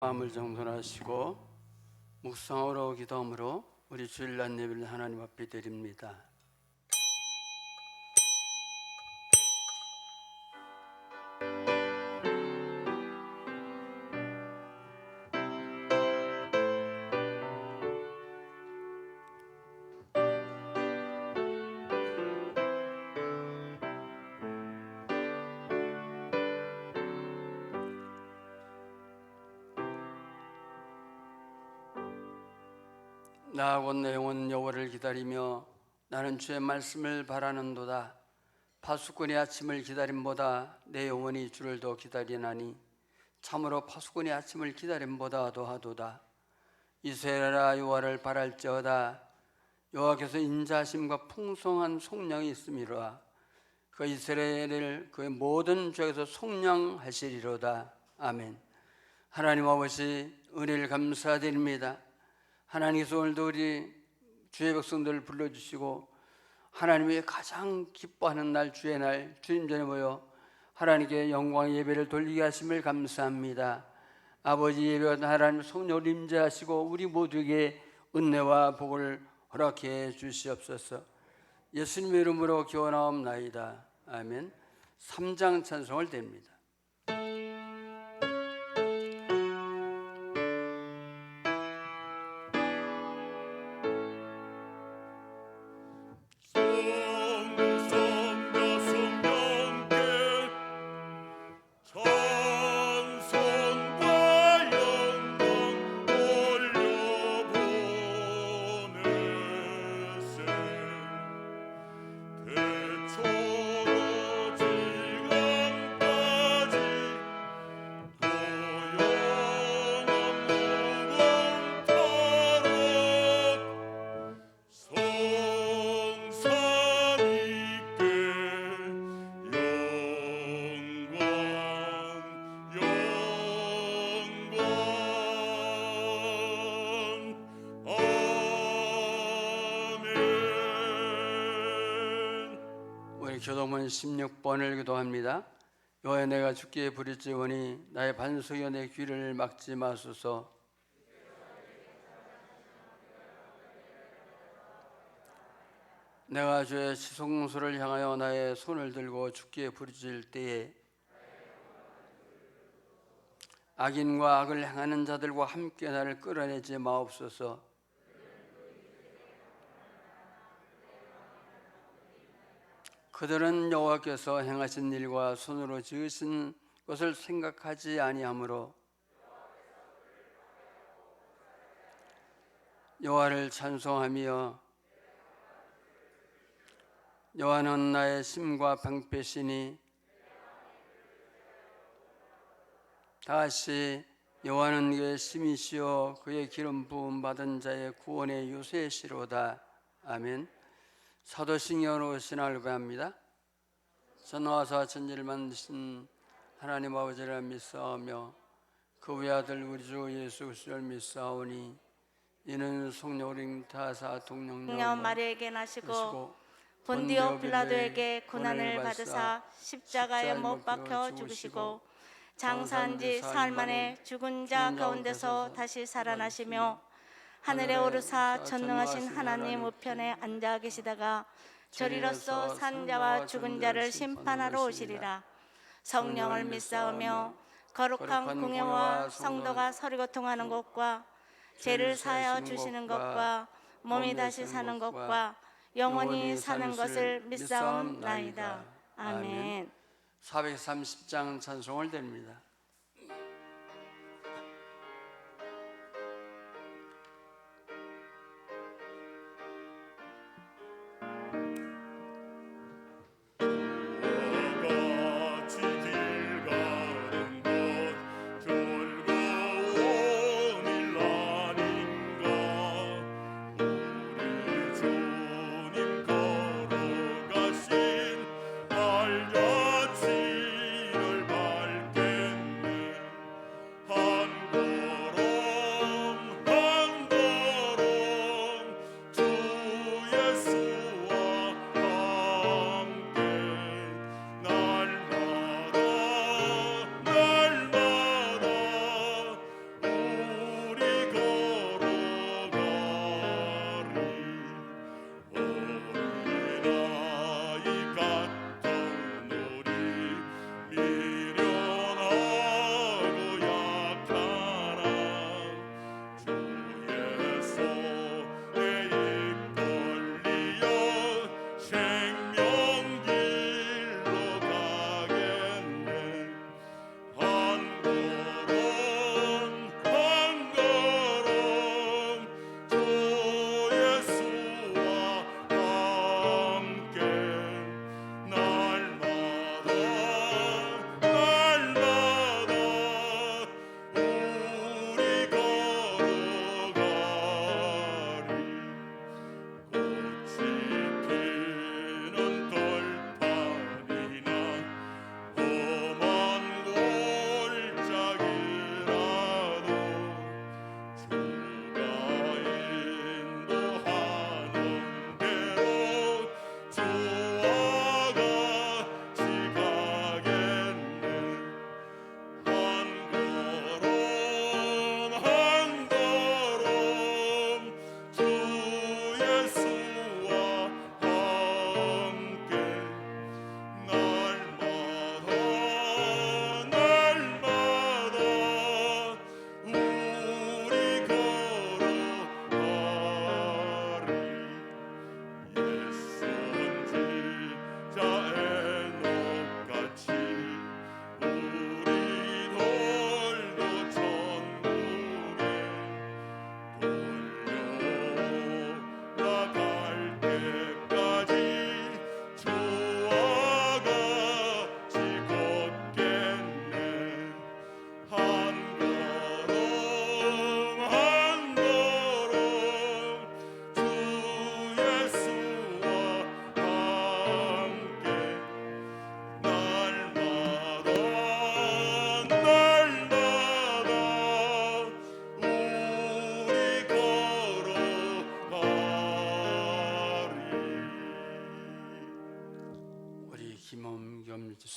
마음을 정돈하시고 묵상으로 기도함으로 우리 주일날 예배를 하나님 앞에 드립니다. 나 곧 내 영혼 여호와를 기다리며 나는 주의 말씀을 바라는도다. 파수꾼의 아침을 기다림보다 내 영혼이 주를 더 기다리나니 참으로 파수꾼의 아침을 기다림보다 더하도다. 이스라엘아 여호와를 바랄지어다. 여호와께서 인자하심과 풍성한 속량이 있음이로다. 그 이스라엘을 그의 모든 죄에서 속량하시리로다. 아멘. 하나님 아버지, 은혜를 감사드립니다. 하나님께서 오늘도 우리 주의 백성들을 불러주시고 하나님이 가장 기뻐하는 날, 주의 날, 주님 전에 모여 하나님께 영광의 예배를 돌리게 하심을 감사합니다. 아버지, 예배가 하나님 성령을 임재하시고 우리 모두에게 은혜와 복을 허락해 주시옵소서. 예수님의 이름으로 기원하옵나이다. 아멘. 3장 찬송을 드립니다. 교도문 16번을 기도합니다. 여호와여, 내가 주께 부르짖으니 나의 반석이여 내 귀를 막지 마소서. 내가 주의 지성소를 향하여 나의 손을 들고 주께 부르짖을 때에 악인과 악을 행하는 자들과 함께 나를 끌어내지 마옵소서. 그들은 여호와께서 행하신 일과 손으로 지으신 것을 생각하지 아니하므로 여호와를 찬송하며 여호와는 나의 심과 방패시니 다시 여호와는 그의 심이시오 그의 기름 부음 받은 자의 구원의 요새시로다. 아멘. 사도신경으로 신앙을 고합니다. 전화와서 천지를 만드신 하나님 아버지를 믿사오며 그 외아들 우리 주 예수 그리스도를 믿사오니 이는 성령으로 잉타하사 동령녀 마리아에게 나시고 본디오 빌라도에게 고난을 받으사 십자가에 못 박혀 죽으시고 장사한 지 사흘 만에 죽은 자 가운데서 다시 살아나시며 하늘에 오르사 전능하신 하나님 우편에 앉아 계시다가 저리로서 산 자와 죽은 자를 심판하러 오시리라. 성령을 믿사오며 거룩한 공예와 성도가 서리고통하는 것과 죄를 사하여 주시는 것과 몸이 다시 사는 것과 영원히 사는 것을 믿사옵나이다. 아멘. 430장 찬송을 드립니다. 주님 걸어가신 알같이를 밝게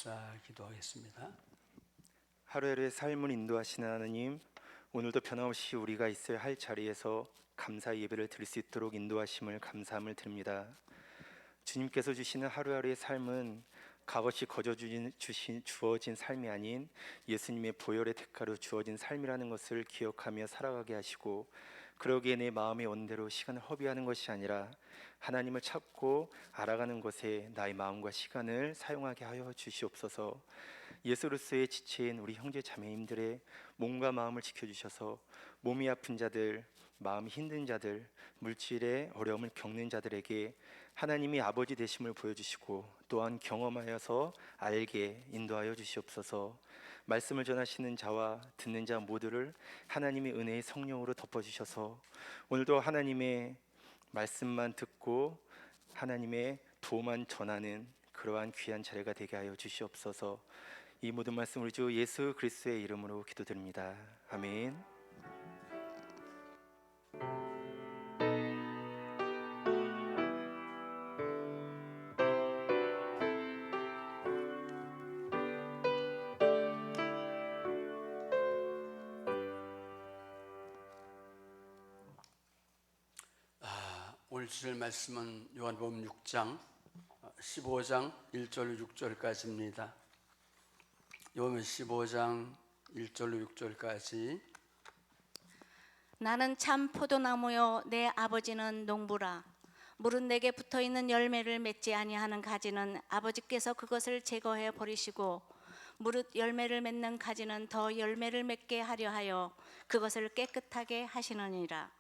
합사 기도하겠습니다. 하루하루의 삶을 인도하시는 하나님, 오늘도 변함없이 우리가 있어야 할 자리에서 감사 예배를 드릴 수 있도록 인도하심을 감사함을 드립니다. 주님께서 주시는 하루하루의 삶은 값없이 주어진 삶이 아닌 예수님의 보혈의 대가로 주어진 삶이라는 것을 기억하며 살아가게 하시고, 그러기에 내 마음의 온대로 시간을 허비하는 것이 아니라 하나님을 찾고 알아가는 것에 나의 마음과 시간을 사용하게 하여 주시옵소서. 예수로서의 지체인 우리 형제 자매님들의 몸과 마음을 지켜주셔서 몸이 아픈 자들, 마음이 힘든 자들, 물질의 어려움을 겪는 자들에게 하나님이 아버지 되심을 보여주시고 또한 경험하여서 알게 인도하여 주시옵소서. 말씀을 전하시는 자와 듣는 자 모두를 하나님의 은혜의 성령으로 덮어주셔서 오늘도 하나님의 말씀만 듣고 하나님의 도만 전하는 그러한 귀한 자리가 되게 하여 주시옵소서. 이 모든 말씀 우리 주 예수 그리스도의 이름으로 기도드립니다. 아멘. 오늘 주실 말씀은 요한복음 6장 15장 1절로 6절까지입니다. 요한복음 15장 1절로 6절까지. 나는 참 포도나무요 내 아버지는 농부라. 물은 내게 붙어있는 열매를 맺지 아니하는 가지는 아버지께서 그것을 제거해 버리시고, 무릇 열매를 맺는 가지는 더 열매를 맺게 하려 하여 그것을 깨끗하게 하시느니라.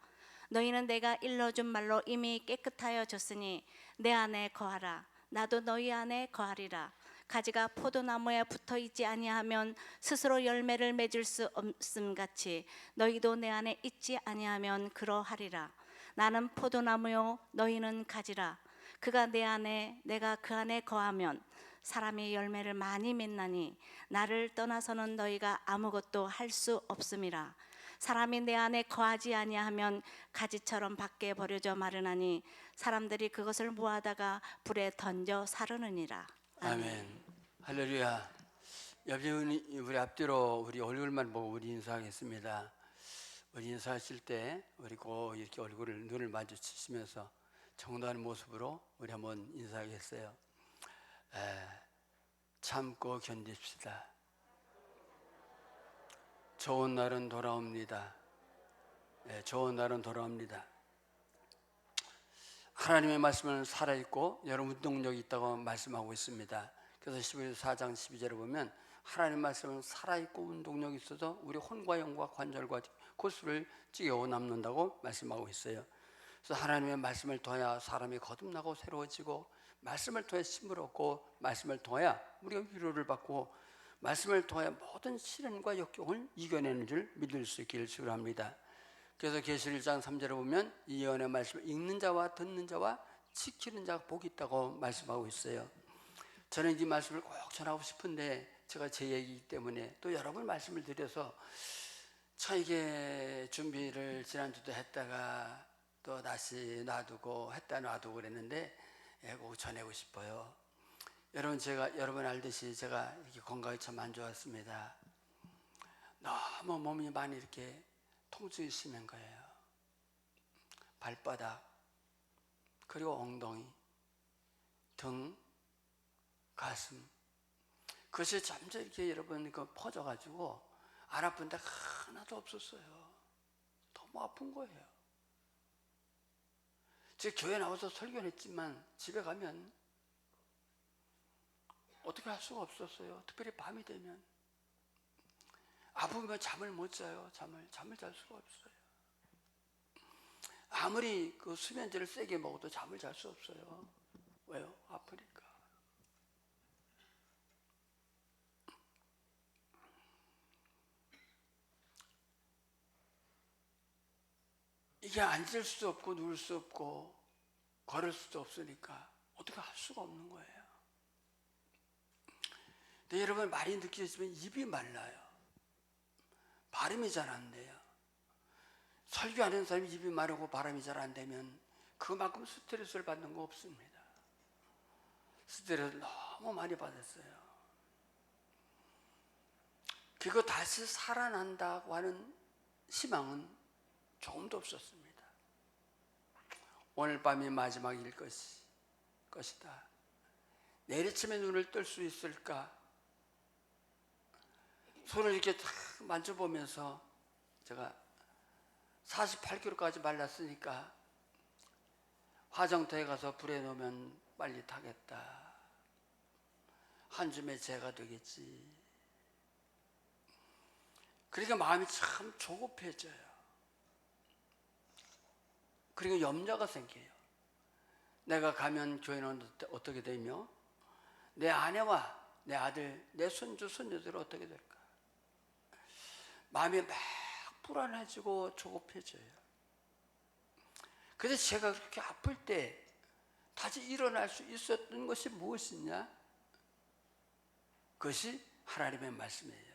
너희는 내가 일러준 말로 이미 깨끗하여 졌으니 내 안에 거하라. 나도 너희 안에 거하리라. 가지가 포도나무에 붙어 있지 아니하면 스스로 열매를 맺을 수 없음 같이 너희도 내 안에 있지 아니하면 그러하리라. 나는 포도나무요 너희는 가지라. 그가 내 안에 내가 그 안에 거하면 사람이 열매를 많이 맺나니 나를 떠나서는 너희가 아무것도 할 수 없음이라. 사람이 내 안에 거하지 아니하면 가지처럼 밖에 버려져 마르나니 사람들이 그것을 모아다가 불에 던져 사르느니라. 아멘. 할렐루야. 옆에 우리 앞뒤로 우리 얼굴만 보고 우리 인사하겠습니다. 우리 인사하실 때 우리 꼭 이렇게 눈을 마주치시면서 정도하는 모습으로 우리 한번 인사하겠어요. 참고 견딥시다. 좋은 날은 돌아옵니다. 좋은 날은 돌아옵니다. 하나님의 말씀은 살아있고 여러 운동력이 있다고 말씀하고 있습니다. 그래서 4장 12절에 보면 하나님의 말씀은 살아있고 운동력이 있어서 우리 혼과 영과 관절과 골수를 찌개고 남는다고 말씀하고 있어요. 그래서 하나님의 말씀을 통하여 사람이 거듭나고 새로워지고, 말씀을 통해 힘을 얻고, 말씀을 통하여 우리가 위로를 받고, 말씀을 통하여 모든 시련과 역경을 이겨내는 줄 믿을 수 있기를 축원합니다. 그래서 계시록 1장 3절에 보면 이 예언의 말씀을 읽는 자와 듣는 자와 지키는 자가 복이 있다고 말씀하고 있어요. 저는 이 말씀을 꼭 전하고 싶은데 제가 제 얘기이기 때문에 또 여러분 말씀을 드려서 참 이게 준비를 지난주도 했다가 또 다시 놔두고 했다 놔두고 그랬는데 꼭 전하고 싶어요. 여러분 알듯이 제가 이렇게 건강이 참 안 좋았습니다. 너무 몸이 많이 이렇게 통증이 심한 거예요. 발바닥, 그리고 엉덩이, 등, 가슴. 그것이 점점 이렇게 여러분 퍼져가지고 안 아픈 데가 하나도 없었어요. 너무 아픈 거예요. 제가 교회 나와서 설교를 했지만 집에 가면 어떻게 할 수가 없었어요. 특별히 밤이 되면 아프면 잠을 못 자요. 잠을 잘 수가 없어요. 아무리 그 수면제를 세게 먹어도 잠을 잘 수 없어요. 왜요? 아프니까. 이게 앉을 수도 없고 누울 수 없고 걸을 수도 없으니까 어떻게 할 수가 없는 거예요. 근데 여러분 많이 느끼시면 입이 말라요. 발음이 잘 안 돼요. 설교하는 사람이 입이 마르고 발음이 잘 안 되면 그만큼 스트레스를 받는 거 없습니다. 스트레스를 너무 많이 받았어요. 그리고 다시 살아난다고 하는 희망은 조금도 없었습니다. 오늘 밤이 마지막일 것이다. 내일 아침에 눈을 뜰 수 있을까? 손을 이렇게 탁 만져보면서 제가 48kg까지 말랐으니까 화장터에 가서 불에 넣으면 빨리 타겠다. 한 줌의 재가 되겠지. 그러니까 마음이 참 조급해져요. 그리고 염려가 생겨요. 내가 가면 교회는 어떻게 되며 내 아내와 내 아들, 내 손주, 손녀들은 어떻게 될까? 마음이 막 불안해지고 조급해져요. 그래서 제가 그렇게 아플 때 다시 일어날 수 있었던 것이 무엇이냐? 그것이 하나님의 말씀이에요.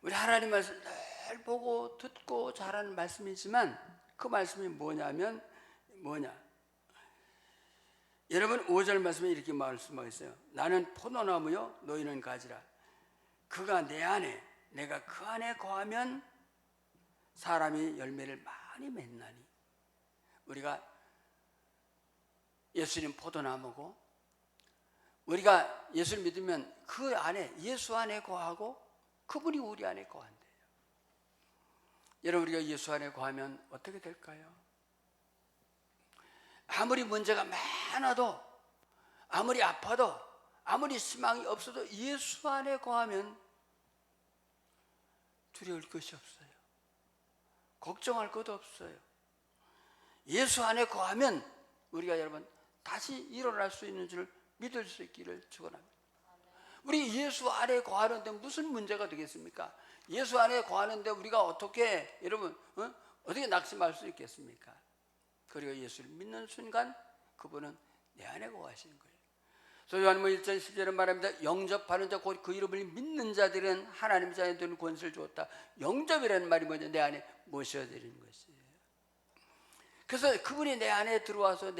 우리 하나님 말씀 늘 보고 듣고 잘하는 말씀이지만 그 말씀이 뭐냐면 여러분 5절 말씀에 이렇게 말씀하고 있어요. 나는 포도나무요 너희는 가지라. 그가 내 안에 내가 그 안에 거하면 사람이 열매를 많이 맺나니. 우리가 예수님 포도나무고 우리가 예수를 믿으면 그 안에 예수 안에 거하고 그분이 우리 안에 거한대요. 여러분 우리가 예수 안에 거하면 어떻게 될까요? 아무리 문제가 많아도 아무리 아파도 아무리 희망이 없어도 예수 안에 거하면 두려울 것이 없어요. 걱정할 것도 없어요. 예수 안에 거하면 우리가 여러분 다시 일어날 수 있는 줄 믿을 수 있기를 축원합니다. 우리 예수 안에 거하는데 무슨 문제가 되겠습니까? 예수 안에 거하는데 우리가 어떻게 여러분 어떻게 낙심할 수 있겠습니까? 그리고 예수를 믿는 순간 그분은 내 안에 거하시는 거예요. 그래서 요한복음 1장 10절에 말합니다. 영접하는 자 곧 그 이름을 믿는 자들은 하나님 자녀 되는 권세를 주었다. 영접이라는 말이 뭐냐? 내 안에 모셔야 되는 것이에요. 그래서 그분이 내 안에 들어와서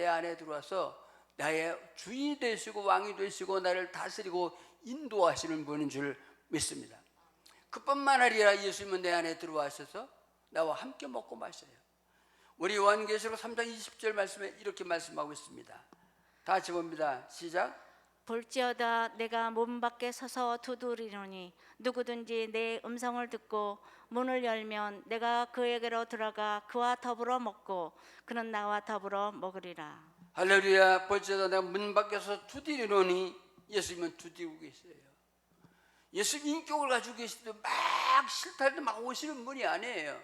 나의 주인이 되시고 왕이 되시고 나를 다스리고 인도하시는 분인 줄 믿습니다. 그뿐만 아니라 예수님은 내 안에 들어와셔서 나와 함께 먹고 마셔요. 우리 요한계시록 3장 20절 말씀에 이렇게 말씀하고 있습니다. 다 같이 봅니다. 시작. 볼지어다 내가 문 밖에 서서 두드리노니 누구든지 내 음성을 듣고 문을 열면 내가 그에게로 들어가 그와 더불어 먹고 그는 나와 더불어 먹으리라. 할렐루야. 볼지어다 내가 문 밖에서 두드리노니 예수님은 두드리고 계세요. 예수님 인격을 가지고 계시도 막 싫다 때 막 오시는 분이 아니에요.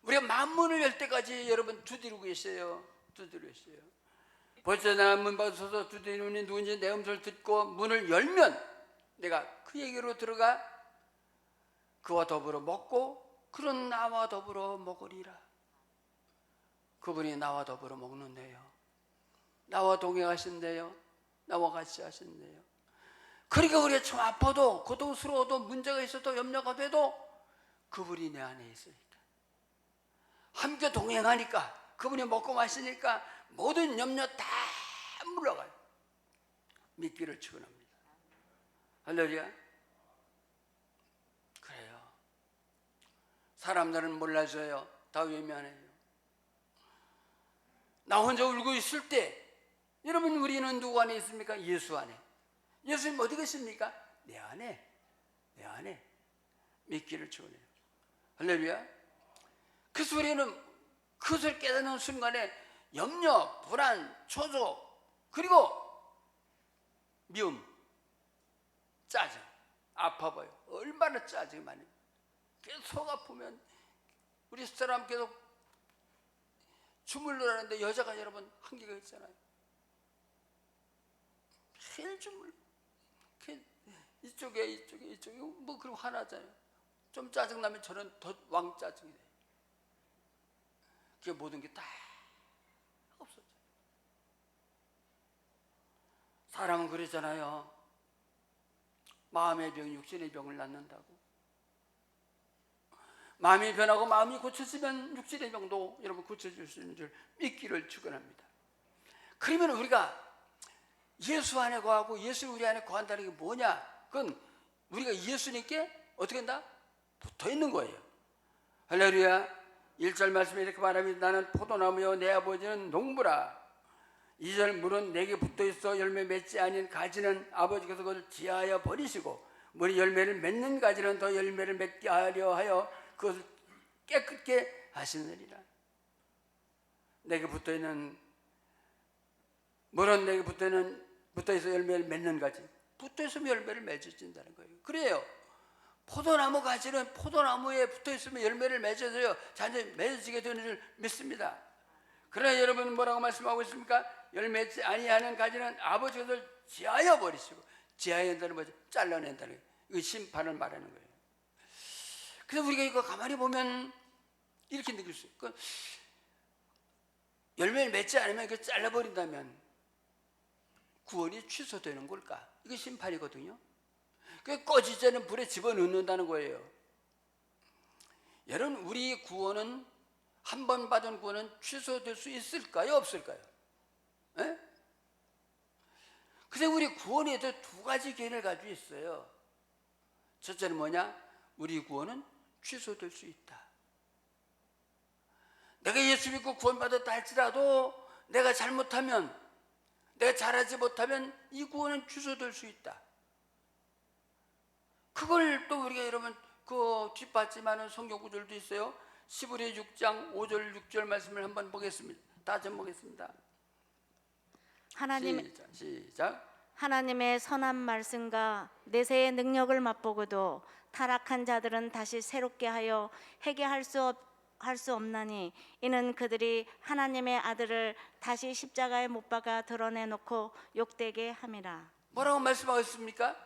우리가 만문을 열 때까지 여러분 두드리고 계세요. 두드리고 계세요. 볼지어다 내가 문 밖에 서서 두드리노니 누군지 내 음성을 듣고 문을 열면 내가 그에게로 들어가 그와 더불어 먹고 그는 나와 더불어 먹으리라. 그분이 나와 더불어 먹는데요. 나와 동행하신대요. 나와 같이 하신대요. 그러니까 우리가 참 아파도 고통스러워도 문제가 있어도 염려가 돼도 그분이 내 안에 있으니까 함께 동행하니까 그분이 먹고 마시니까 모든 염려 다 물러가요. 믿기를 축원합니다. 할렐루야. 그래요. 사람들은 몰라줘요. 다 외면해요. 나 혼자 울고 있을 때 여러분 우리는 누구 안에 있습니까? 예수 안에. 예수님 어디 계십니까? 내 안에 믿기를 축원해요. 할렐루야. 그래서 우리는 그것을 깨닫는 순간에 염려, 불안, 초조 그리고 미움, 짜증, 아파 보여. 얼마나 짜증이 많이. 계속 아프면 우리 사람 계속 주물러라는데 여자가 여러분 한계가 있잖아요. 매일 주물러. 이쪽에 뭐 그럼 화나잖아요. 좀 짜증 나면 저는 더 왕짜증이 돼요. 그게 모든 게 다 없어져요. 사람은 그러잖아요. 마음의 병, 육신의 병을 낳는다고. 마음이 변하고 마음이 고쳐지면 육신의 병도 여러분 고쳐질 수 있는 줄 믿기를 축원합니다. 그러면 우리가 예수 안에 거하고 예수 우리 안에 거한다는 게 뭐냐? 그건 우리가 예수님께 어떻게 한다? 붙어 있는 거예요. 할렐루야. 1절 말씀에 이렇게 말합니다. 나는 포도나무요 내 아버지는 농부라. 2절 물은 내게 붙어 있어 열매 맺지 아닌 가지는 아버지께서 그것을 지하여 버리시고 물이 열매를 맺는 가지는 더 열매를 맺게 하려 그것을 깨끗게 하시느니라. 내게 붙어 있는 물은 내게 붙어 있어 열매를 맺는 가지, 붙어 있으면 열매를 맺어진다는 거예요. 그래요. 포도나무 가지는 포도나무에 붙어 있으면 열매를 맺어서요 잔뜩 맺어지게 되는 줄 믿습니다. 그러나 여러분 뭐라고 말씀하고 있습니까? 열매 맺지 아니하는 가지는 아버지가 그것을 지하여 버리시고, 지하여낸다는 뭐죠? 잘라낸다는 거예요. 이거 심판을 말하는 거예요. 그래서 우리가 이거 가만히 보면 이렇게 느낄 수 있어요. 열매를 맺지 않으면 이렇게 잘라버린다면 구원이 취소되는 걸까? 이게 심판이거든요. 꺼지지 않은 불에 집어넣는다는 거예요. 여러분, 우리 구원은 한 번 받은 구원은 취소될 수 있을까요? 없을까요? 에? 그래서 우리 구원에도 두 가지 개념을 가지고 있어요. 첫째는 뭐냐? 우리 구원은 취소될 수 있다. 내가 예수 믿고 구원받았다 할지라도 내가 잘못하면, 내가 잘하지 못하면 이 구원은 취소될 수 있다. 그걸 또 우리가 여러분 그 뒷받침하는 성경 구절도 있어요. 시브리 6장 5절 6절 말씀을 한번 보겠습니다. 다시 한번 보겠습니다. 시작. 하나님의 선한 말씀과 내세의 능력을 맛보고도 타락한 자들은 다시 새롭게 하여 회개할 수 없나니 이는 그들이 하나님의 아들을 다시 십자가에 못 박아 드러내놓고 욕되게 함이라. 뭐라고 말씀하고 있습니까?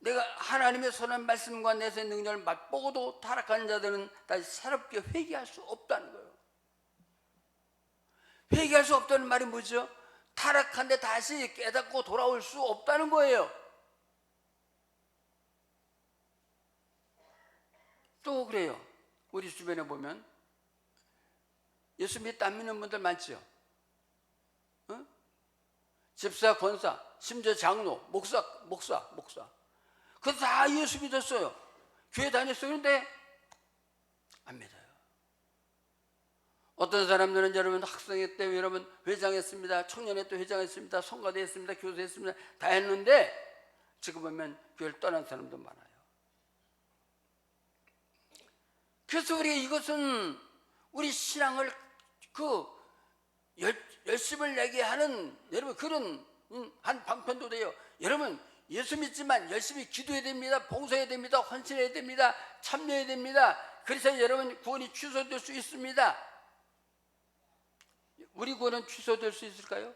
내가 하나님의 선한 말씀과 내세의 능력을 맛보고도 타락한 자들은 다시 새롭게 회개할 수 없다는 거예요. 회개할 수 없다는 말이 뭐죠? 타락한데 다시 깨닫고 돌아올 수 없다는 거예요. 또 그래요. 우리 주변에 보면 예수 믿다 안 믿는 분들 많죠. 어? 집사, 권사, 심지어 장로, 목사. 그거 다 예수 믿었어요. 교회 다녔어요. 그런데 안 믿어요. 어떤 사람들은 여러분 학생회 때 여러분 회장했습니다. 청년회 때 회장했습니다. 성가대 했습니다. 교수했습니다. 다 했는데 지금 보면 교회를 떠난 사람도 많아요. 그래서 우리 이것은 우리 신앙을 열심을 내게 하는 여러분 그런 한 방편도 돼요. 여러분 예수 믿지만 열심히 기도해야 됩니다. 봉사해야 됩니다. 헌신해야 됩니다. 참여해야 됩니다. 그래서 여러분 구원이 취소될 수 있습니다. 우리 구원은 취소될 수 있을까요?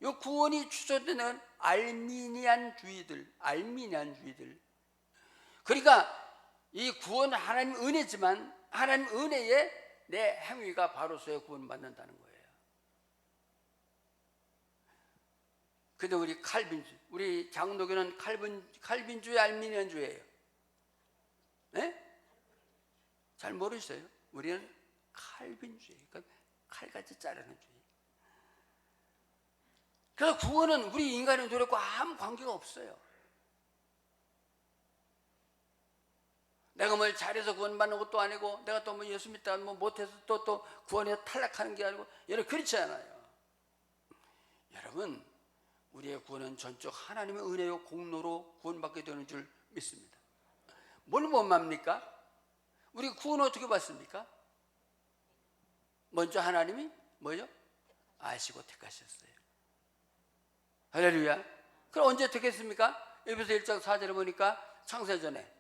이 구원이 취소되는 알미니안주의들. 그러니까 이 구원은 하나님 은혜지만 하나님 은혜에 내 행위가 바로서야 구원받는다는 거예요. 근데 우리 칼빈주의, 우리 장로교는 칼빈주의 알미니안주의예요. 네? 잘 모르셨어요? 우리는 칼빈주의, 그러니까 칼같이 자르는 주의. 그래서 구원은 우리 인간의 노력과 아무 관계가 없어요. 내가 뭘 잘해서 구원받는 것도 아니고 내가 또 뭐 예수 믿다가 뭐 못해서 또 구원에 탈락하는 게 아니고 여러분 그렇지 않아요. 여러분 우리의 구원은 전적 하나님의 은혜요 공로로 구원받게 되는 줄 믿습니다. 뭘 못 맙니까? 우리 구원을 어떻게 받습니까? 먼저 하나님이 뭐죠? 아시고 택하셨어요. 할렐루야. 그럼 언제 택했습니까? 에베소 1장 4절에 보니까 창세전에,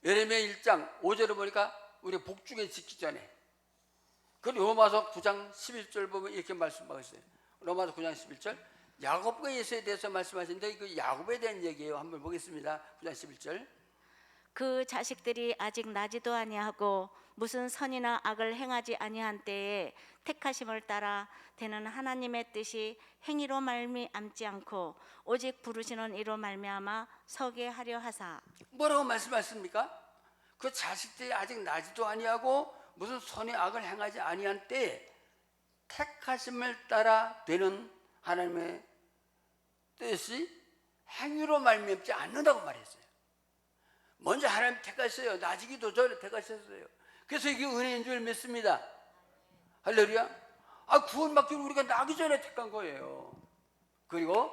예레미야 1장 5절에 보니까 우리 복중에 짓기 전에, 그리고 로마서 9장 11절 보면 이렇게 말씀하고 있어요. 로마서 9장 11절 야곱과 예수에 대해서 말씀하시는데 그 야곱에 대한 얘기예요. 한번 보겠습니다. 9장 11절. 그 자식들이 아직 나지도 아니하고 무슨 선이나 악을 행하지 아니한 때에 택하심을 따라 되는 하나님의 뜻이 행위로 말미암지 않고 오직 부르시는 이로 말미암아 서게 하려 하사. 뭐라고 말씀하십니까? 그 자식들이 아직 나지도 아니하고 무슨 선의 악을 행하지 아니한 때에 택하심을 따라 되는 하나님의 뜻이 행위로 말미암지 않는다고 말했어요. 먼저 하나님 택하셨어요. 나지기도 전에 택하셨어요. 그래서 이게 은혜인 줄 믿습니다. 할렐루야. 구원받기를 우리가 나기 전에 택한 거예요. 그리고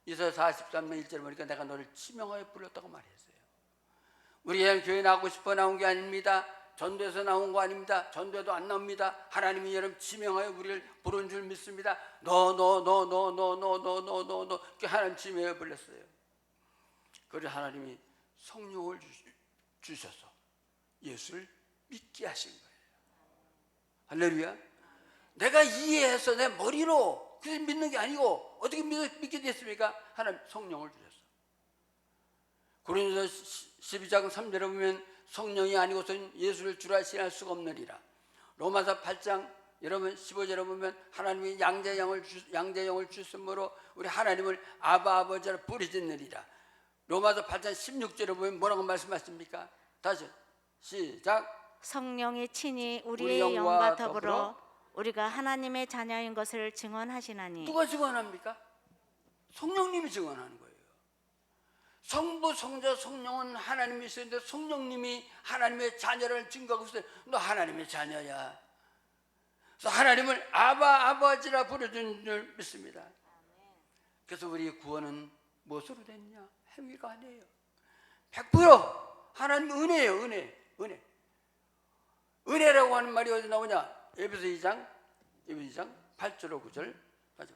이사야 43장 1절에 보니까 내가 너를 지명하여 불렀다고 말했어요. 우리 그냥 교회 나오고 싶어 나온 게 아닙니다. 전도에서 나온 거 아닙니다. 전도에도 안 나옵니다. 하나님이 여러분 지명하여 우리를 부른 줄 믿습니다. 너 이렇게 하나님 지명하여 불렀어요. 그래서 하나님이 성령을 주셔서 예수를 믿게 하신 거예요. 할렐루야. 내가 이해해서 내 머리로 그래서 믿는 게 아니고 어떻게 믿게 됐습니까? 하나님 성령을 주셨어. 고린도서 12장 3절에 보면 성령이 아니고서는 예수를 주라 신할 수가 없느니라. 로마서 8장 여러분 15절에 보면 하나님이 양자영을 주심으로 우리 하나님을 아바 아버지라 부르짖느니라. 로마서 8장 16절에 보면 뭐라고 말씀하십니까? 다시 시작. 성령이 친히 우리의 영과 더불어 우리가 하나님의 자녀인 것을 증언하시나니. 누가 증언합니까? 성령님이 증언하는 거예요. 성부, 성자, 성령은 하나님이 있었는데 성령님이 하나님의 자녀를 증거하고 있어요. 너 하나님의 자녀야. 그래서 하나님을 아버지라 부르는 줄 믿습니다. 그래서 우리의 구원은 무엇으로 됐냐? 행위가 아니에요. 100% 하나님 은혜예요. 은혜. 은혜라고 하는 말이 어디 나오냐? 에베소 2장 8절 9절 맞아.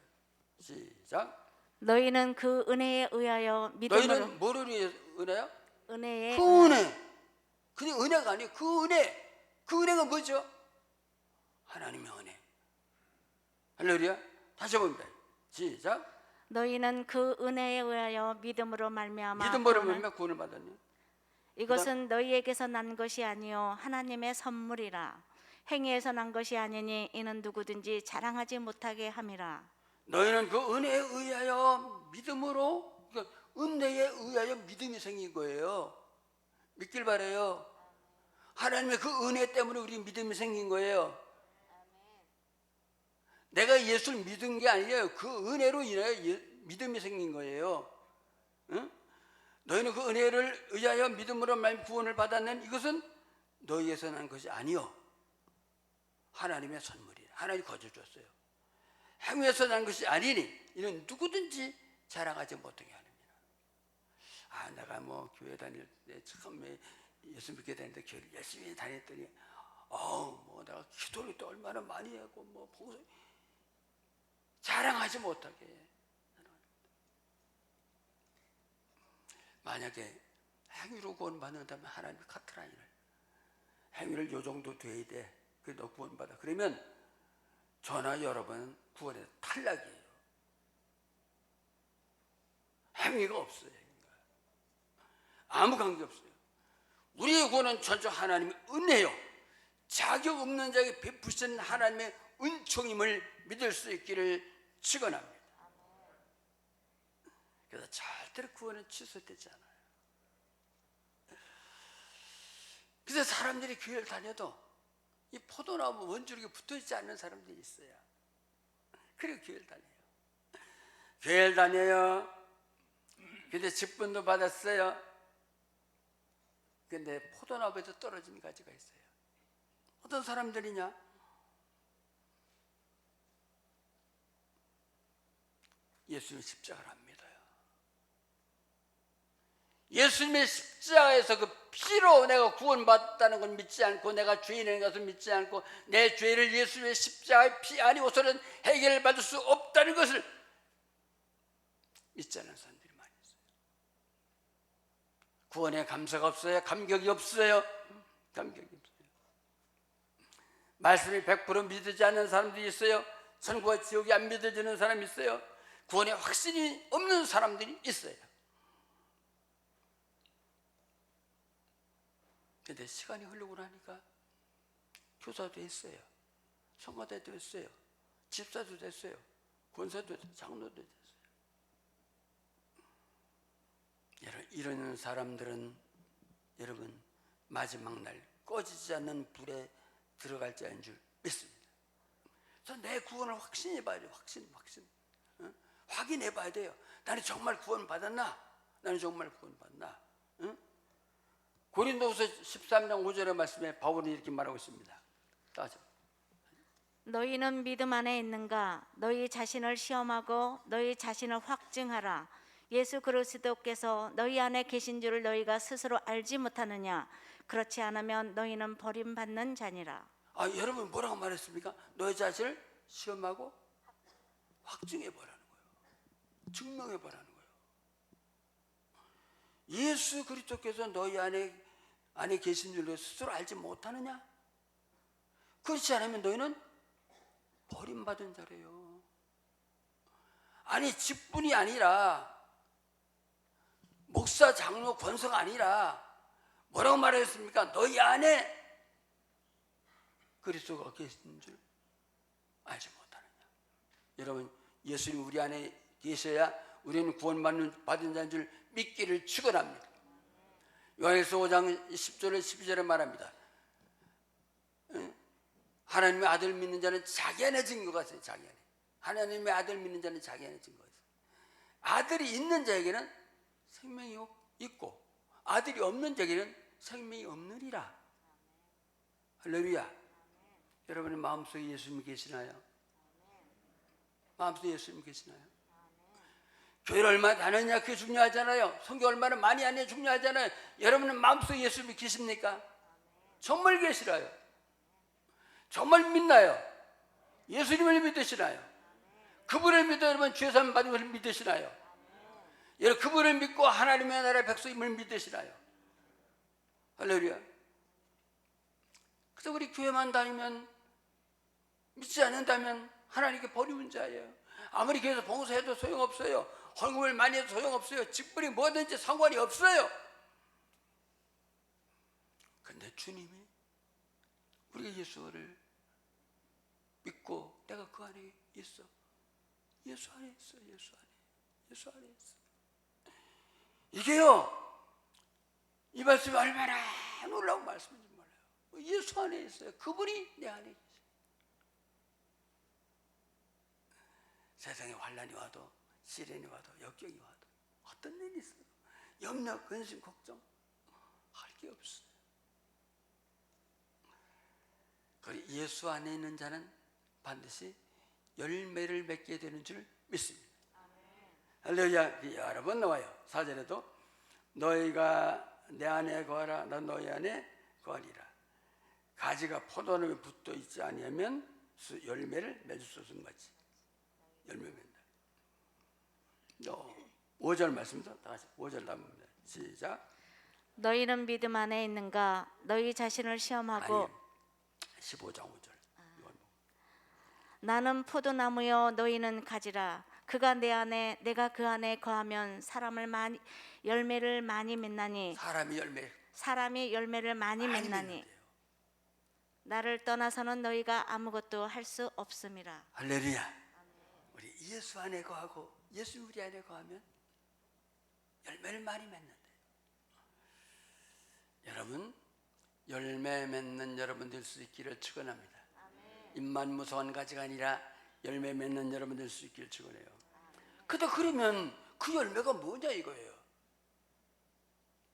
시작. 너희는 그 은혜에 의하여 믿음으로. 너희는 뭐를 위해 은혜요? 은혜에 그 은혜. 그냥 은혜가 아니에요. 그 은혜. 그 은혜가 뭐죠? 하나님의 은혜. 할렐루야. 다시 봅니다. 시작. 너희는 그 은혜에 의하여 믿음으로 말미암아 믿음으로 말미암아 구원을 받았니? 이것은 너희에게서 난 것이 아니요 하나님의 선물이라. 행위에서 난 것이 아니니 이는 누구든지 자랑하지 못하게 함이라. 너희는 그 은혜에 의하여 믿음으로, 그러니까 은혜에 의하여 믿음이 생긴 거예요. 믿길 바라요. 하나님의 그 은혜 때문에 우리 믿음이 생긴 거예요. 내가 예수를 믿은 게 아니에요. 그 은혜로 인하여 믿음이 생긴 거예요. 응? 너희는 그 은혜를 의하여 믿음으로 말미암아 구원을 받았는 이것은 너희에서 난 것이 아니요 하나님의 선물이에요. 하나님이 거저줬어요. 행위에서 난 것이 아니니 이는 누구든지 자랑하지 못하게 하느니라. 내가 뭐 교회 다닐 때 처음에 예수 믿게 되는데 교회를 열심히 다녔더니 뭐 내가 기도를 또 얼마나 많이 하고 뭐 봉사 자랑하지 못하게. 만약에 행위로 구원받는다면 하나님이 카트라인을 행위를 요 정도 돼야 돼. 그래 너 구원받아. 그러면 저나 여러분은 구원에서 탈락이에요. 행위가 없어요. 아무 관계 없어요. 우리의 구원은 전적 하나님의 은혜요. 자격 없는 자에게 베푸신 하나님의 은총임을 믿을 수 있기를 축원합니다. 그래서 절대로 구원은 취소되지 않아요. 그래서 사람들이 교회를 다녀도 이 포도나무 원줄기에 붙어있지 않는 사람들이 있어요. 그리고 교회를 다녀요. 교회를 다녀요. 근데 직분도 받았어요. 근데 포도나무에서 떨어진 가지가 있어요. 어떤 사람들이냐? 예수님의 십자가를 안 믿어요. 예수님의 십자가에서 그 피로 내가 구원받았다는 건 믿지 않고, 내가 죄인인 것을 믿지 않고, 내 죄를 예수님의 십자가의 피 아니고서는 해결을 받을 수 없다는 것을 믿지 않는 사람들이 많이 있어요. 구원에 감사가 없어요. 감격이 없어요. 감격이 없어요. 말씀이 100% 믿지 않는 사람들이 있어요. 천국과 지옥이 안 믿어지는 사람이 있어요. 구원에 확신이 없는 사람들이 있어요. 근데 시간이 흐르고 나니까 교사도 됐어요. 성가대도 됐어요. 집사도 됐어요. 권사도 됐어요. 장로도 됐어요. 이런 사람들은 여러분 마지막 날 꺼지지 않는 불에 들어갈 자인 줄 믿습니다. 그래서 내 구원을 확신해 봐야 돼요. 확신. 확인해 봐야 돼요. 나는 정말 구원받았나? 나는 정말 구원받나? 응? 고린도후서 13장 5절의 말씀에 바울은 이렇게 말하고 있습니다. 따져. 너희는 믿음 안에 있는가? 너희 자신을 시험하고 너희 자신을 확증하라. 예수 그리스도께서 너희 안에 계신 줄을 너희가 스스로 알지 못하느냐? 그렇지 않으면 너희는 버림받는 자니라. 여러분 뭐라고 말했습니까? 너희 자신을 시험하고 확증해 보라는 거예요. 증명해 보라는 거예요. 예수 그리스도께서 너희 안에 계신 줄로 스스로 알지 못하느냐? 그렇지 않으면 너희는 버림받은 자래요. 아니 직분이 아니라 목사, 장로, 권사가 아니라 뭐라고 말했습니까? 너희 안에 그리스도가 계신 줄 알지 못하느냐? 여러분 예수님 우리 안에 계셔야 우리는 구원받은 자인 줄 믿기를 축원합니다. 요한일서 5장 10절에 12절에 말합니다. 하나님의 아들 믿는 자는 자기 안에 증거가 있어요. 자기 안에. 하나님의 아들 믿는 자는 자기 안에 증거가 있어요. 아들이 있는 자에게는 생명이 있고 아들이 없는 자에게는 생명이 없느니라. 할렐루야. 여러분의 마음속에 예수님이 계시나요? 마음속에 예수님이 계시나요? 교회를 얼마나 다녔냐 그게 중요하잖아요. 성경 얼마나 많이 하냐 중요하잖아요. 여러분은 마음속에 예수님이 계십니까? 정말 계시나요? 정말 믿나요? 예수님을 믿으시나요? 그분을 믿어 여러분 죄사함 받은 것을 믿으시나요? 여러분 그분을 믿고 하나님의 나라의 백성임을 믿으시나요? 할렐루야. 그래서 우리 교회만 다니면 믿지 않는다면 하나님께 버리는 자예요. 아무리 교회에서 봉사해도 소용없어요. 헌금을 많이 해도 소용없어요. 직분이 뭐든지 상관이 없어요. 근데 주님이 우리가 예수를 믿고 내가 그 안에 있어. 예수 안에 있어. 예수 안에 있어. 이게요, 이 말씀이 얼마나 놀라운 말씀인지 몰라요. 예수 안에 있어요. 그분이 내 안에 계세요. 세상에 환난이 와도 시련이 와도 역경이 와도 어떤 일이 있어요. 염려, 근심, 걱정 할 게 없어요. 그리고 예수 안에 있는 자는 반드시 열매를 맺게 되는 줄 믿습니다. 할렐루야. 여러 번 나와요. 4절에도 너희가 내 안에 거하라 난 너희 안에 거하리라. 가지가 포도나무에 붙어 있지 아니하면 열매를 맺을 수 없는 거지. 열매 맺는다. 5절 말씀부터 다 같이 5절 나옵니다. 시작. 너희는 믿음 안에 있는가? 너희 자신을 시험하고. 아니, 15장 5절. 나는 포도나무요 너희는 가지라. 그가 내 안에 내가 그 안에 거하면 열매를 많이 맺나니. 사람이 열매를 많이 맺나니. 나를 떠나서는 너희가 아무것도 할 수 없음이라. 할렐루야. 우리 예수 안에 거하고 예수 우리 안에 거하면 열매를 많이 맺는데. 여러분 열매 맺는 여러분 될 수 있기를 축원합니다. 입만 무성한 가지가 아니라 열매 맺는 여러분 될 수 있기를 축원해요. 근데 그러면 그 열매가 뭐냐 이거예요.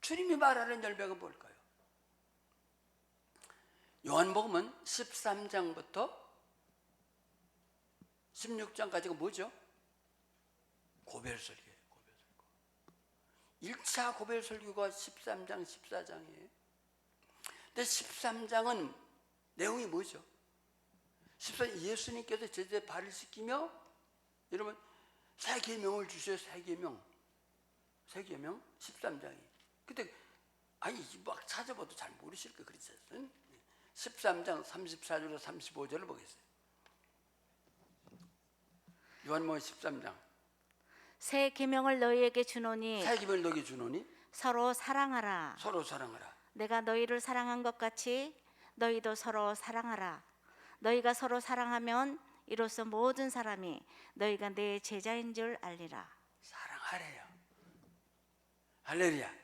주님이 말하는 열매가 뭘까요? 요한복음은 13장부터 16장까지가 뭐죠? 고별설교예요. 1차 고별설교가 13장, 14장이에요. 근데 13장은 내용이 뭐죠? 14장 예수님께서 제자의 발을 씻기며 여러분 새 계명을 주셔요. 새 계명 13장이. 근데 아니 막 찾아봐도 잘 모르실 거예요. 그렇죠? 13장 34절로 35절을 보겠어요. 요한복음 13장. 새 계명을 너희에게 주노니. 새 계명을 너희에게 주노니. 서로 사랑하라. 서로 사랑하라. 내가 너희를 사랑한 것 같이 너희도 서로 사랑하라. 너희가 서로 사랑하면 이로써 모든 사람이 너희가 내 제자인 줄 알리라. 사랑하래요. 할렐루야.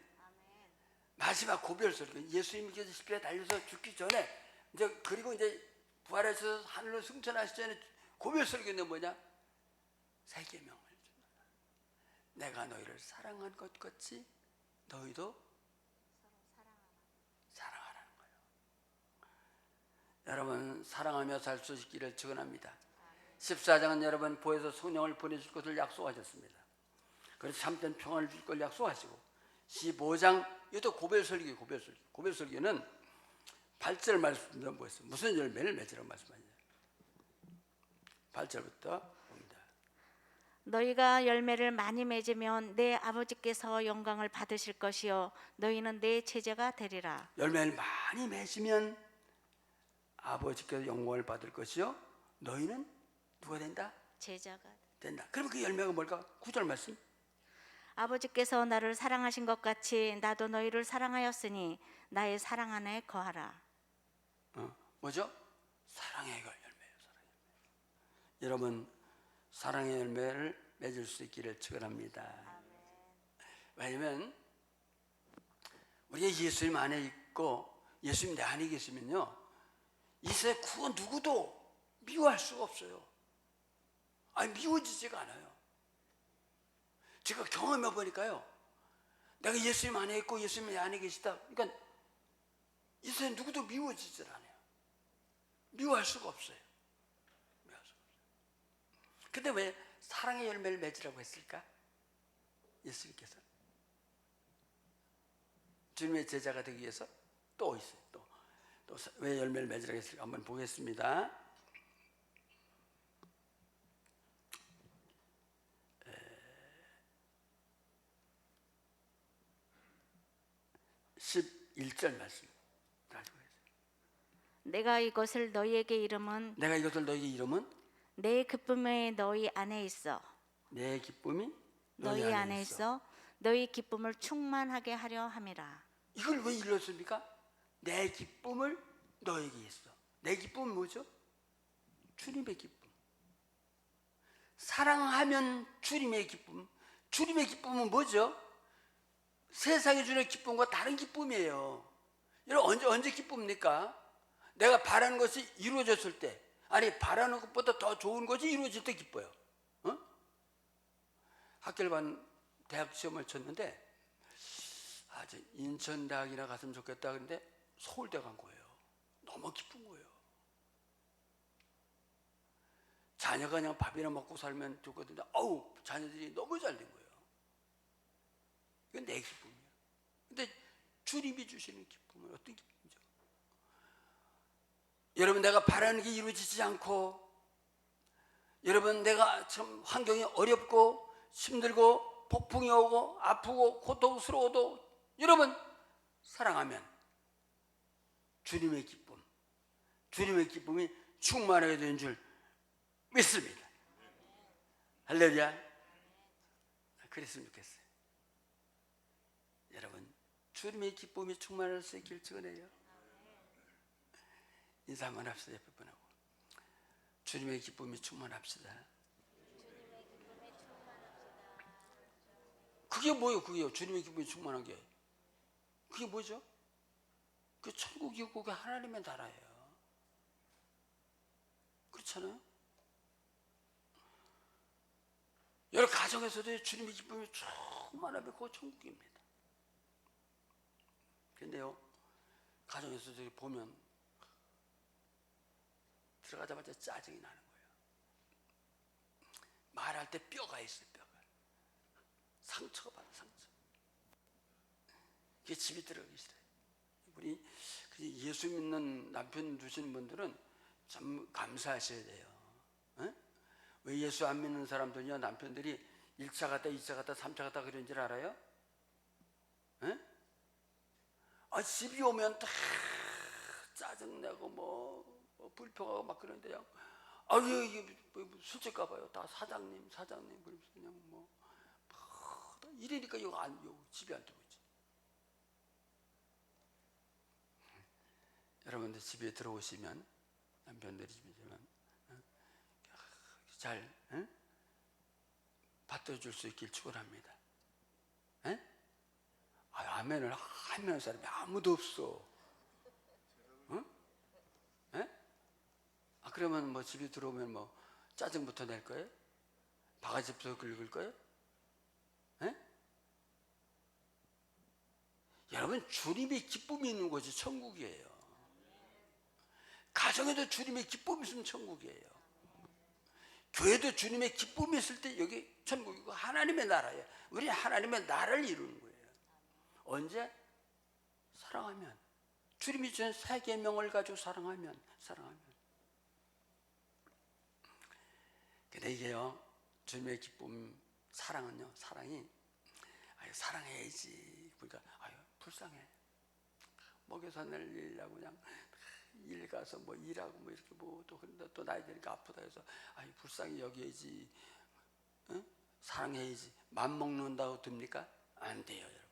마지막 고별설교. 예수님께서 십자가에 달려서 죽기 전에 그리고 부활하셔서 하늘로 승천하시기 전에 고별설교는 뭐냐? 새 계명을 준다. 내가 너희를 사랑한 것 같이 너희도 사랑하라는 거예요. 여러분 사랑하며 살 수 있기를 축원합니다. 14장은 여러분 보혜사 성령을 보내줄 것을 약속하셨습니다. 그래서 참된 평안을 줄 걸 약속하시고 15장 이것도 고별설교. 고별설교는 8절 말씀은 뭐였어요? 무슨 열매를 맺으라고 말씀하냐. 8절부터 봅니다. 너희가 열매를 많이 맺으면 내 아버지께서 영광을 받으실 것이요 너희는 내 제자가 되리라. 열매를 많이 맺으면 아버지께서 영광을 받을 것이요 너희는 누가 된다? 제자가 된다. 그러면 그 열매가 뭘까? 9절 말씀. 아버지께서 나를 사랑하신 것 같이 나도 너희를 사랑하였으니 나의 사랑 안에 거하라. 뭐죠? 사랑의 열매예요. 여러분 사랑의 열매를 맺을 수 있기를 축원합니다. 왜냐하면 우리가 예수님 안에 있고 예수님 내 안에 계시면요 이 세상 그 누구도 미워할 수가 없어요. 아니 미워지지가 않아요. 제가 경험해 보니까요 내가 예수님 안에 있고 예수님 내 안에 계시다 그러니까 이 세상 누구도 미워지질 않아요. 미워할 수가 없어요. 근데 왜 사랑의 열매를 맺으라고 했을까? 예수님께서 주님의 제자가 되기 위해서 또 있어요. 또 왜 열매를 맺으라고 했을까? 한번 보겠습니다. 11절 말씀. 내가 이것을 너희에게 이름은 내가 이것을 너희에게 이름은 내 기쁨이 너희 안에 있어. 내 기쁨이 너희 안에 있어. 너희 기쁨을 충만하게 하려 함이라. 이걸 왜 일렀습니까? 내 기쁨을 너에게 있어. 내 기쁨은 뭐죠? 주님의 기쁨. 사랑하면 주님의 기쁨. 주님의 기쁨은 뭐죠? 세상이 주는 기쁨과 다른 기쁨이에요. 여러분 언제 기쁩니까? 내가 바라는 것이 이루어졌을 때, 아니 바라는 것보다 더 좋은 것이 이루어질 때 기뻐요. 학교를 반 대학 시험을 쳤는데 인천대학이나 갔으면 좋겠다 그런데 서울대 간 거예요. 너무 기쁜 거예요. 자녀가 그냥 밥이나 먹고 살면 좋거든요. 어우 자녀들이 너무 잘 된 거예요. 이건 내 기쁨이야. 근데 주님이 주시는 기쁨은 어떤 기쁨이죠? 여러분 내가 바라는 게 이루어지지 않고 여러분 내가 참 환경이 어렵고 힘들고 폭풍이 오고 아프고 고통스러워도 여러분 사랑하면 주님의 기쁨이 충만하게 되는 줄 믿습니다. 할렐루야. 그랬으면 좋겠어요. 여러분 주님의 기쁨이 충만할 수 있길 축원해요. 인사 한번 합시다. 옆에 분하고 주님의 기쁨이 충만합시다. 그게 뭐예요? 그게요. 주님의 기쁨이 충만한 게 그게 뭐죠? 그 천국이고 그게 하나님의 나라예요. 그렇잖아요? 여러 가정에서도 주님의 기쁨이 충만하면 그거 천국입니다. 그런데요 가정에서도 보면 들어가자마자 짜증이 나는 거예요. 말할 때 뼈가 있어요. 뼈가 상처가 받아 상처. 그게 집이 들어가기 싫어요. 우리 예수 믿는 남편 두시는 분들은 참 감사하셔야 돼요. 에? 왜 예수 안 믿는 사람들은요 남편들이 1차 갔다 2차 갔다 3차 갔다 그런 줄 알아요? 에? 집이 오면 다 짜증내고 뭐 불평하고 막 그러는데요. 이게 술집 가봐요. 다 사장님 그러면서 그냥 뭐 이러니까 집이 안 들어오지. 여러분들 집에 들어오시면 남편들이 집에 들어오면 잘 받들어줄 수 있길 축원합니다. 아멘을 하는 사람이 아무도 없어. 그러면 뭐 집에 들어오면 뭐 짜증부터 낼 거예요? 바가지부터 긁을 거예요? 여러분, 주님의 기쁨이 있는 곳이 천국이에요. 가정에도 주님의 기쁨이 있으면 천국이에요. 교회도 주님의 기쁨이 있을 때 여기 천국이고 하나님의 나라예요. 우리는 하나님의 나라를 이루는 거예요. 언제? 사랑하면. 주님이 주신 새 계명을 가지고 사랑하면. 근데 이게요, 주님의 기쁨, 사랑은요, 사랑이 사랑해야지. 그러니까 불쌍해. 먹여서 낼 일이라고 그냥 일 가서 뭐 일하고 뭐 이렇게 뭐 또 나이 드니까 아프다 해서 불쌍히 여겨야지. 응? 사랑해야지. 맘 먹는다고 됩니까? 안 돼요, 여러분.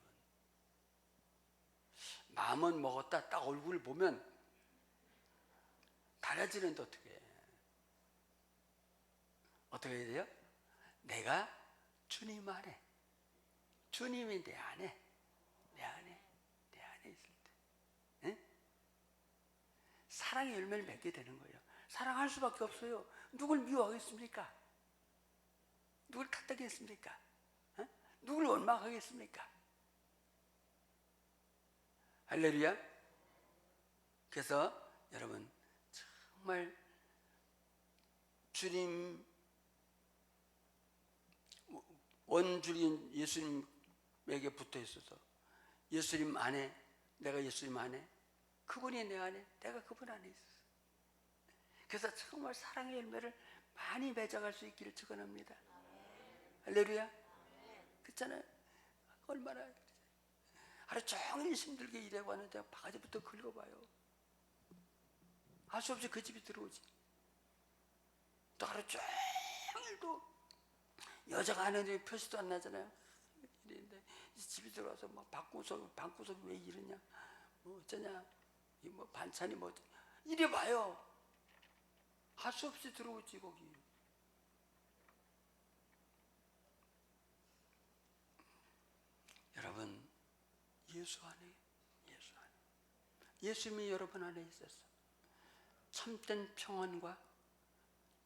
마음은 먹었다 딱 얼굴을 보면 달라지는데 어떻게 해야 돼요? 내가 주님 안에, 주님이 내 안에 있을 때, 응? 사랑의 열매를 맺게 되는 거예요. 사랑할 수밖에 없어요. 누굴 미워하겠습니까? 누굴 탓하겠습니까? 응? 누굴 원망하겠습니까? 할렐루야. 그래서 여러분, 정말 주님, 원주인 예수님에게 붙어 있어서 예수님 안에, 내가 예수님 안에, 그분이 내 안에, 내가 그분 안에 있었어. 그래서 정말 사랑의 열매를 많이 맺어갈 수 있기를 축원합니다. 할렐루야. 그렇잖아요. 얼마나 하루 종일 힘들게 일하고 하는데 바가지부터 긁어봐요. 할 수 없이 그 집이 들어오지. 또 하루 종일 또 여자가 하는데 표시도 안 나잖아요. 이랬는데 집에 들어와서 막 방구석이 왜 이러냐, 뭐 어쩌냐, 뭐 반찬이 뭐 이래 봐요. 할 수 없이 들어오지 거기. 여러분, 예수 안에, 예수님이 여러분 안에 있었어. 참된 평안과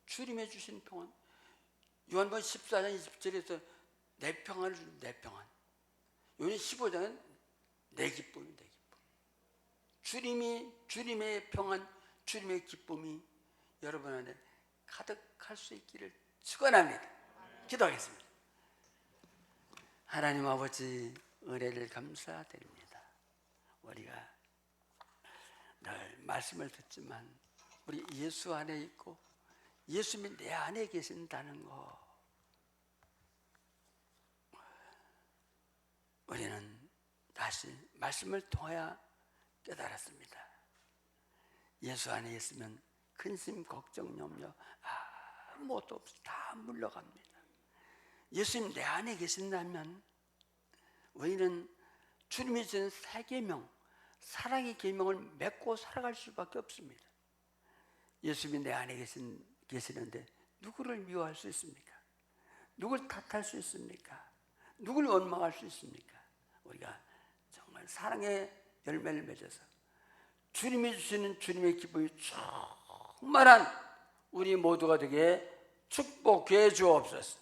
주님의 주신 평안. 요한복음 14장 20절에서 내 평안을 주는 내 평안. 요한 15장은 내 기쁨이, 내 기쁨. 주님의 평안, 주님의 기쁨이 여러분 안에 가득할 수 있기를 축원합니다. 기도하겠습니다. 하나님 아버지, 은혜를 감사드립니다. 우리가 늘 말씀을 듣지만 우리 예수 안에 있고 예수님이 내 안에 계신다는 거, 우리는 다시 말씀을 통하여 깨달았습니다. 예수 안에 있으면 근심, 걱정, 염려 아무것도 없이 다 물러갑니다. 예수님 내 안에 계신다면 우리는 주님이 주신 새 계명, 사랑의 계명을 맺고 살아갈 수밖에 없습니다. 예수님이 내 안에 계시는데 누구를 미워할 수 있습니까? 누굴 탓할 수 있습니까? 누굴 원망할 수 있습니까? 우리가 정말 사랑의 열매를 맺어서 주님이 주시는 주님의 기쁨이 충만한 우리 모두가 되게 축복해 주옵소서.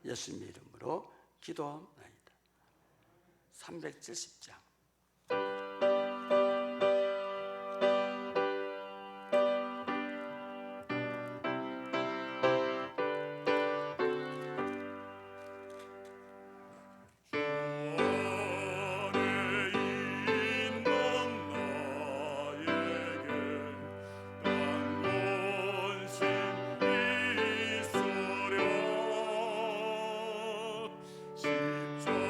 예수님 이름으로 기도합니다. 370장. 십자가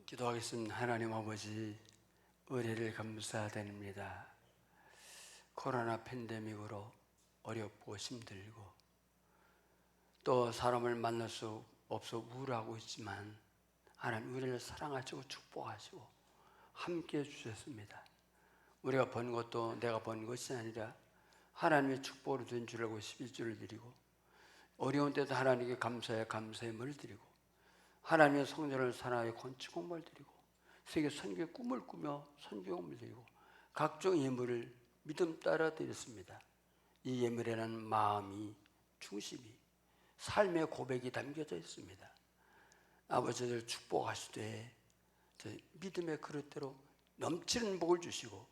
기도하겠습니다. 하나님 아버지, 은혜를 감사드립니다. 코로나 팬데믹으로 어렵고 힘들고 또 사람을 만날 수 없어 우울하고 있지만 하나님 우리를 사랑하시고 축복하시고 함께 해주셨습니다. 우리가 번 것도 내가 번 것이 아니라 하나님의 축복으로 된 줄 알고 11조를 드리고 어려운 때도 하나님께 감사의 감사임을 드리고 하나님의 성전을 사랑하여 건축공을 드리고 세계 선교의 꿈을 꾸며 선교공을 드리고 각종 예물을 믿음 따라 드렸습니다. 이 예물에는 마음이, 중심이, 삶의 고백이 담겨져 있습니다. 아버지를 축복하시되 믿음의 그릇대로 넘치는 복을 주시고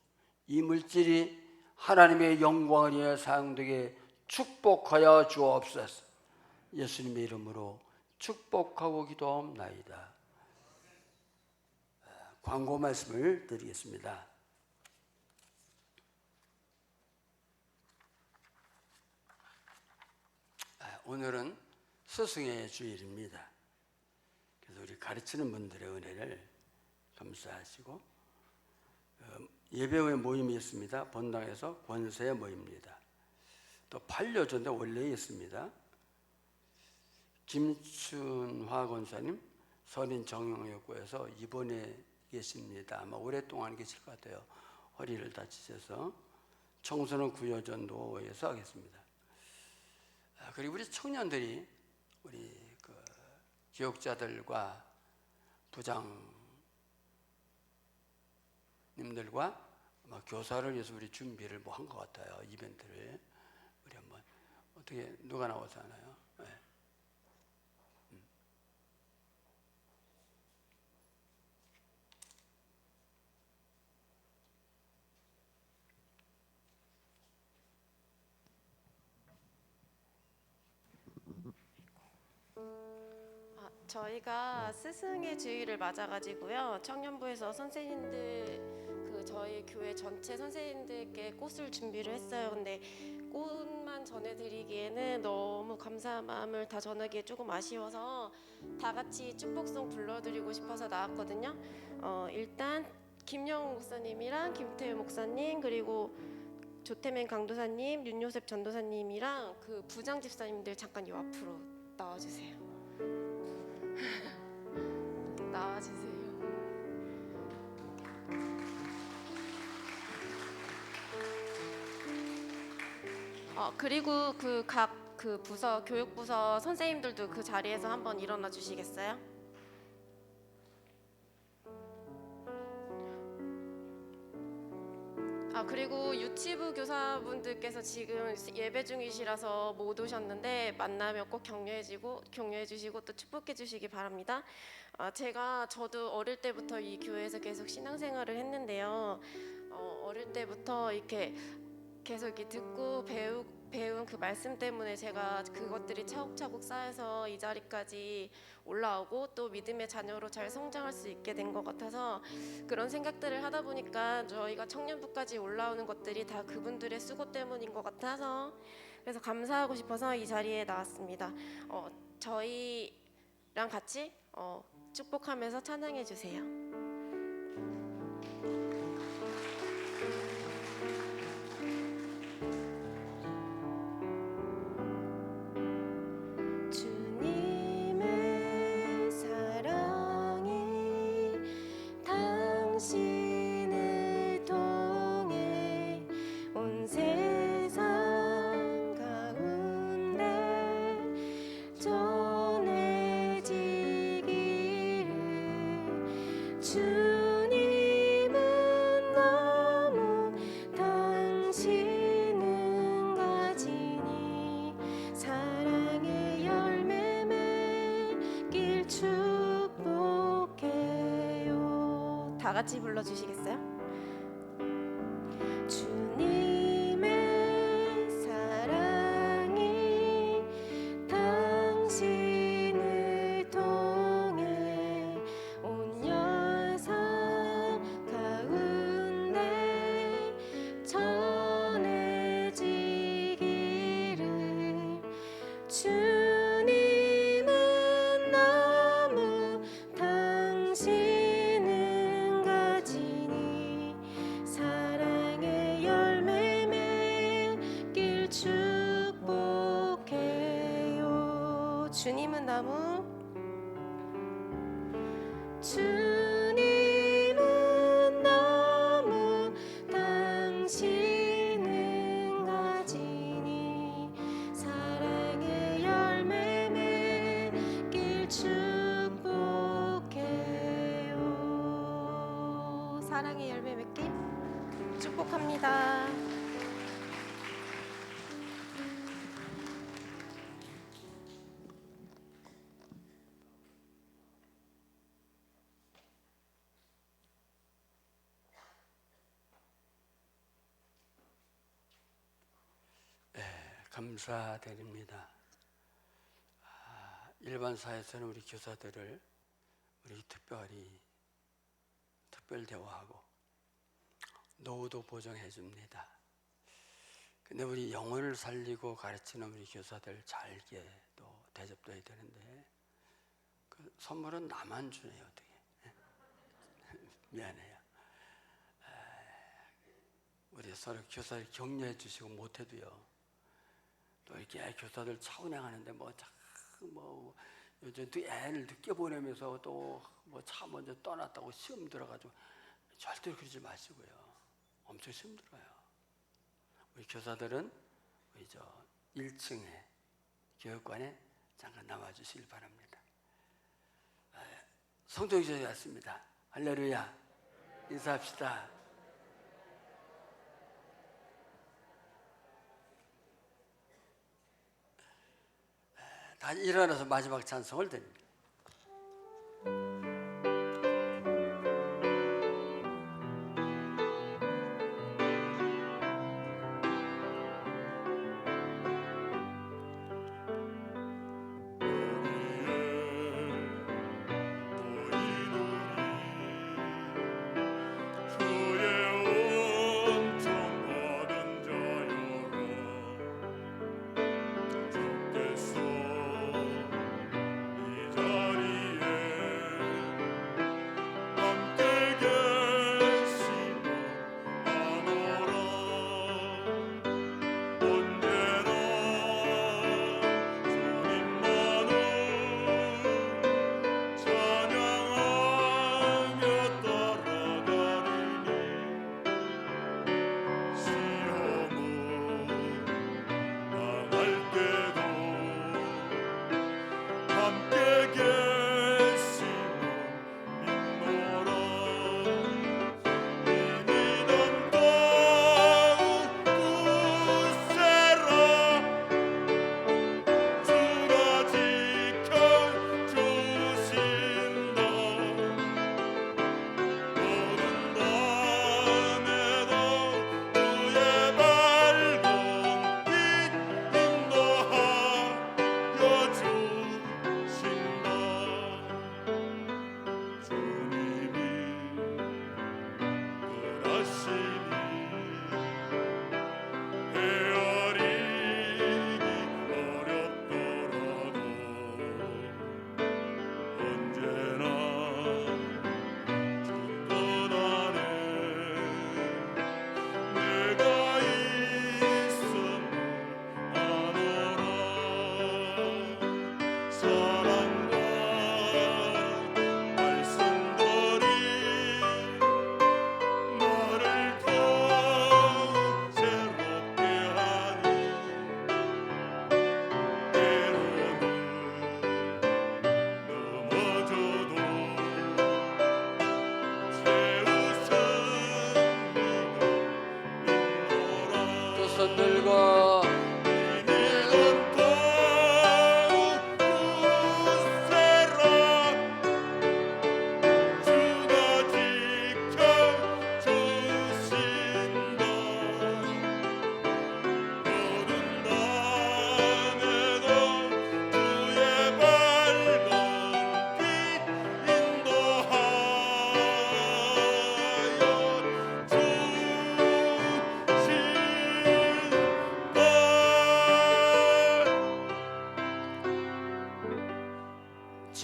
이 물질이 하나님의 영광을 위해 사용되게 축복하여 주옵소서. 예수님의 이름으로 축복하고 기도하옵나이다. 광고 말씀을 드리겠습니다. 오늘은 스승의 주일입니다. 그래서 우리 가르치는 분들의 은혜를 감사하시고 예배 후에 모임이 있습니다. 본당에서 권세 모임입니다. 또 반려전도 원래 있습니다. 김춘화 권사님 서린 정형외과에서 입원해 계십니다. 아마 오랫동안 계실 것 같아요. 허리를 다치셔서 청소년 구여전도에서 하겠습니다. 그리고 우리 청년들이 우리 기억자들과 부장님들과 아마 교사를 위해서 우리 준비를 한 것 같아요. 이벤트를 우리 한번 어떻게 누가 나오잖아요. 네. 저희가 스승의 주일을 맞아가지고요. 청년부에서 선생님들 저희 교회 전체 선생님들께 꽃을 준비를 했어요. 근데 꽃만 전해드리기에는 너무 감사한 마음을 다 전하기에 조금 아쉬워서 다 같이 축복송 불러드리고 싶어서 나왔거든요. 일단 김영우 목사님이랑 김태우 목사님 그리고 조태맨 강도사님, 윤요셉 전도사님이랑 부장 집사님들 잠깐 요 앞으로 나와주세요. 나와주세요. 그리고 각 부서 교육부서 선생님들도 그 자리에서 한번 일어나 주시겠어요? 그리고 유치부 교사분들께서 지금 예배 중이시라서 못 오셨는데 만나면 꼭 격려해 주시고 또 축복해 주시기 바랍니다. 저도 어릴 때부터 이 교회에서 계속 신앙생활을 했는데요. 어릴 때부터 이렇게 계속 이렇게 듣고 배운 그 말씀 때문에 제가 그것들이 차곡차곡 쌓여서 이 자리까지 올라오고 또 믿음의 자녀로 잘 성장할 수 있게 된 것 같아서 그런 생각들을 하다 보니까 저희가 청년부까지 올라오는 것들이 다 그분들의 수고 때문인 것 같아서 그래서 감사하고 싶어서 이 자리에 나왔습니다. 저희랑 같이 축복하면서 찬양해 주세요. 다 같이 불러주시겠어요? 주님의 사랑이 당신을 통해 온 열상 가운데 전해지기를 주님은 너무 당신 주님은 너무 당신은 가지니 사랑의 열매 맺길 축복해요. 사랑의 열매 맺길 축복합니다. 감사드립니다. 일반 사회에서는 우리 교사들을 우리 특별 대우하고 노후도 보장해 줍니다. 근데 우리 영혼을 살리고 가르치는 우리 교사들 잘게 또 대접도 해야 되는데 그 선물은 나만 주네요. 어떻게 미안해요. 우리 서로 교사를 격려해 주시고 못해도요. 또 이렇게 교사들 차운행하는데 요즘 또 애를 늦게 보내면서 또 뭐 차 먼저 떠났다고 시험 들어가지고 절대 그러지 마시고요. 엄청 힘들어요. 우리 교사들은 우리 1층에 교육관에 잠깐 남아주시길 바랍니다. 성도 기자님 왔습니다. 할렐루야. 인사합시다. 다 일어나서 마지막 찬송을 드립니다.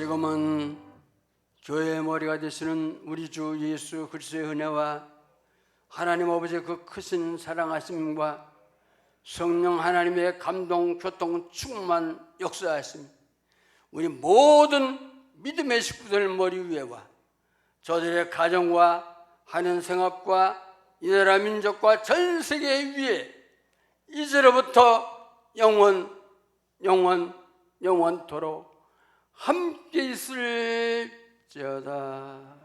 지금은 교회의 머리가 되시는 우리 주 예수 그리스도의 은혜와 하나님 아버지의 그 크신 사랑하심과 성령 하나님의 감동, 교통, 충만, 역사하심, 우리 모든 믿음의 식구들 머리 위에와 저들의 가정과 하는 생업과 이 나라 민족과 전 세계 위에 이제로부터 영원토록 함께 있을지어다.